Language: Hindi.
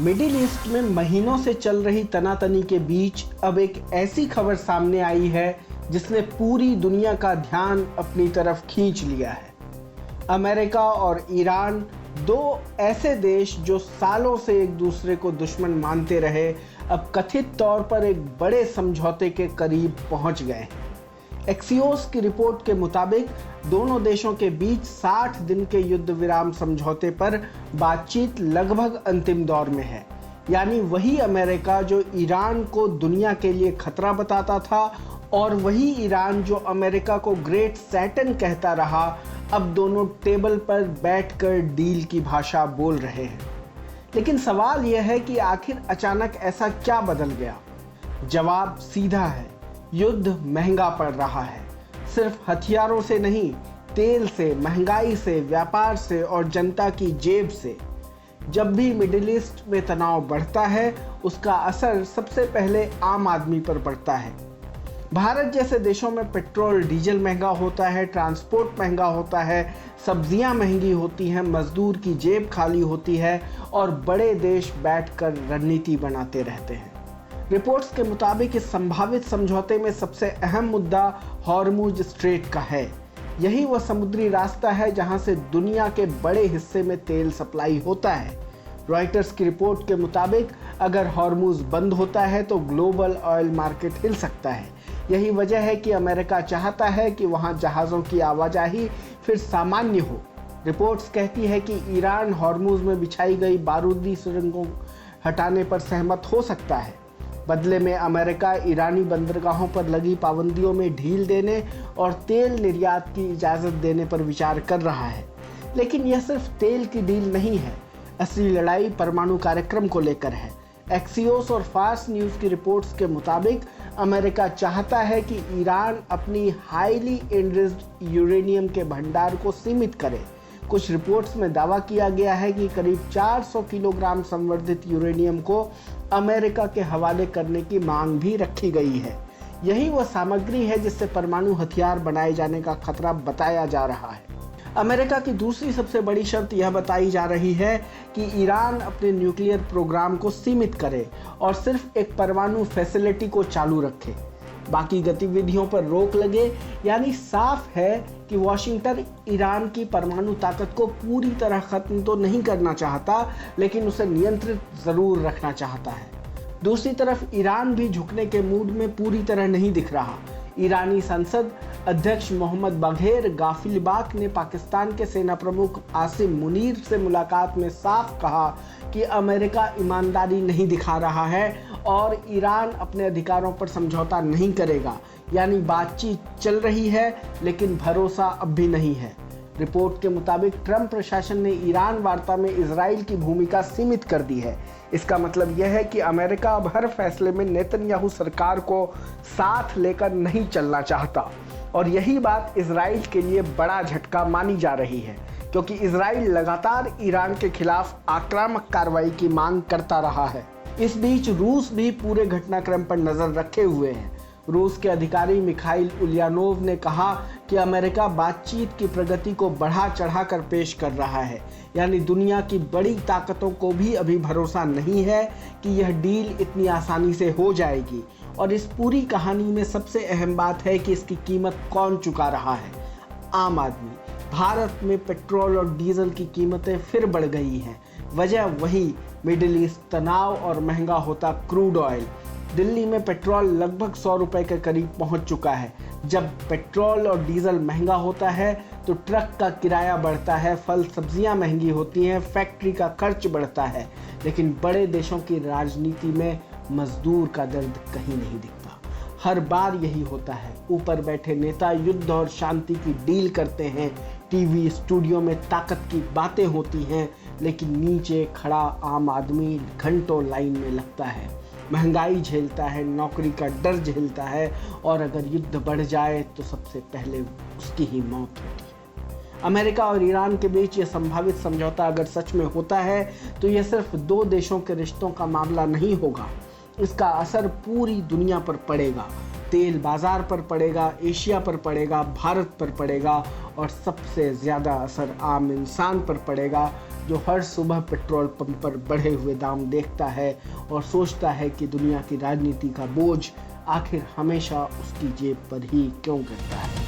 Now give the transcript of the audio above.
मिडिल ईस्ट में महीनों से चल रही तनातनी के बीच अब एक ऐसी खबर सामने आई है जिसने पूरी दुनिया का ध्यान अपनी तरफ खींच लिया है। अमेरिका और ईरान, दो ऐसे देश जो सालों से एक दूसरे को दुश्मन मानते रहे, अब कथित तौर पर एक बड़े समझौते के करीब पहुंच गए हैं। एक्सियोस की रिपोर्ट के मुताबिक दोनों देशों के बीच 60 दिन के युद्ध विराम समझौते पर बातचीत लगभग अंतिम दौर में है। यानी वही अमेरिका जो ईरान को दुनिया के लिए खतरा बताता था और वही ईरान जो अमेरिका को ग्रेट सैटन कहता रहा, अब दोनों टेबल पर बैठकर डील की भाषा बोल रहे हैं। लेकिन सवाल यह है कि आखिर अचानक ऐसा क्या बदल गया? जवाब सीधा है, युद्ध महंगा पड़ रहा है। सिर्फ हथियारों से नहीं, तेल से, महंगाई से, व्यापार से और जनता की जेब से। जब भी मिडिल ईस्ट में तनाव बढ़ता है, उसका असर सबसे पहले आम आदमी पर पड़ता है। भारत जैसे देशों में पेट्रोल डीजल महंगा होता है, ट्रांसपोर्ट महंगा होता है, सब्जियां महंगी होती हैं, मजदूर की जेब खाली होती है और बड़े देश बैठकर रणनीति बनाते रहते हैं। रिपोर्ट्स के मुताबिक इस संभावित समझौते में सबसे अहम मुद्दा हॉर्मुज स्ट्रेट का है। यही वह समुद्री रास्ता है जहां से दुनिया के बड़े हिस्से में तेल सप्लाई होता है। रॉयटर्स की रिपोर्ट के मुताबिक अगर हॉर्मुज बंद होता है तो ग्लोबल ऑयल मार्केट हिल सकता है। यही वजह है कि अमेरिका चाहता है कि वहां जहाज़ों की आवाजाही फिर सामान्य हो। रिपोर्ट्स कहती है कि ईरान हॉर्मुज में बिछाई गई बारूदी सुरंगों हटाने पर सहमत हो सकता है। बदले में अमेरिका ईरानी बंदरगाहों पर लगी पाबंदियों में ढील देने और तेल निर्यात की इजाज़त देने पर विचार कर रहा है। लेकिन यह सिर्फ तेल की डील नहीं है, असली लड़ाई परमाणु कार्यक्रम को लेकर है। एक्सियोस और फार्स न्यूज़ की रिपोर्ट्स के मुताबिक अमेरिका चाहता है कि ईरान अपनी हाईली एनरिच्ड यूरेनियम के भंडार को सीमित करे। कुछ रिपोर्ट्स में दावा किया गया है कि करीब 400 किलोग्राम संवर्धित यूरेनियम को अमेरिका के हवाले करने की मांग भी रखी गई है। यही वह सामग्री है जिससे परमाणु हथियार बनाए जाने का खतरा बताया जा रहा है। अमेरिका की दूसरी सबसे बड़ी शर्त यह बताई जा रही है कि ईरान अपने न्यूक्लियर प्रोग्राम को सीमित करे और सिर्फ एक परमाणु फैसिलिटी को चालू रखे, बाकी गतिविधियों पर रोक लगे। यानी साफ है कि वॉशिंगटन ईरान की परमाणु ताकत को पूरी तरह खत्म तो नहीं करना चाहता, लेकिन उसे नियंत्रित जरूर रखना चाहता है। दूसरी तरफ ईरान भी झुकने के मूड में पूरी तरह नहीं दिख रहा। ईरानी संसद अध्यक्ष मोहम्मद बाघेर गाफिलबाग ने पाकिस्तान के सेना प्रमुख आसिम मुनीर से मुलाकात में साफ कहा कि अमेरिका ईमानदारी नहीं दिखा रहा है और ईरान अपने अधिकारों पर समझौता नहीं करेगा। यानी बातचीत चल रही है लेकिन भरोसा अब भी नहीं है। रिपोर्ट के मुताबिक ट्रंप प्रशासन ने ईरान वार्ता में इजराइल की भूमिका सीमित कर दी है। इसका मतलब यह है कि अमेरिका अब हर फैसले में नेतन्याहू सरकार को साथ लेकर नहीं चलना चाहता और यही बात इजराइल के लिए बड़ा झटका मानी जा रही है, क्योंकि इजराइल लगातार ईरान के खिलाफ आक्रामक कार्रवाई की मांग करता रहा है। इस बीच रूस भी पूरे घटनाक्रम पर नजर रखे हुए हैं। रूस के अधिकारी मिखाइल उलियानोव ने कहा कि अमेरिका बातचीत की प्रगति को बढ़ा चढ़ाकर पेश कर रहा है। यानी दुनिया की बड़ी ताकतों को भी अभी भरोसा नहीं है कि यह डील इतनी आसानी से हो जाएगी। और इस पूरी कहानी में सबसे अहम बात है कि इसकी कीमत कौन चुका रहा है? आम आदमी। भारत में पेट्रोल और डीजल की कीमतें फिर बढ़ गई हैं। वजह वही मिडिल ईस्ट तनाव और महंगा होता क्रूड ऑयल। दिल्ली में पेट्रोल लगभग 100 रुपए के करीब पहुंच चुका है। जब पेट्रोल और डीजल महंगा होता है तो ट्रक का किराया बढ़ता है, फल सब्जियां महंगी होती हैं, फैक्ट्री का खर्च बढ़ता है। लेकिन बड़े देशों की राजनीति में मजदूर का दर्द कहीं नहीं दिखता। हर बार यही होता है। ऊपर बैठे नेता युद्ध और शांति की डील करते हैं, टीवी स्टूडियो में ताकत की बातें होती हैं, लेकिन नीचे खड़ा आम आदमी घंटों लाइन में लगता है, महंगाई झेलता है, नौकरी का डर झेलता है और अगर युद्ध बढ़ जाए तो सबसे पहले उसकी ही मौत होती है। अमेरिका और ईरान के बीच यह संभावित समझौता अगर सच में होता है तो यह सिर्फ दो देशों के रिश्तों का मामला नहीं होगा, इसका असर पूरी दुनिया पर पड़ेगा। तेल बाजार पर पड़ेगा, एशिया पर पड़ेगा, भारत पर पड़ेगा और सबसे ज़्यादा असर आम इंसान पर पड़ेगा, जो हर सुबह पेट्रोल पंप पर बढ़े हुए दाम देखता है और सोचता है कि दुनिया की राजनीति का बोझ आखिर हमेशा उसकी जेब पर ही क्यों गिरता है।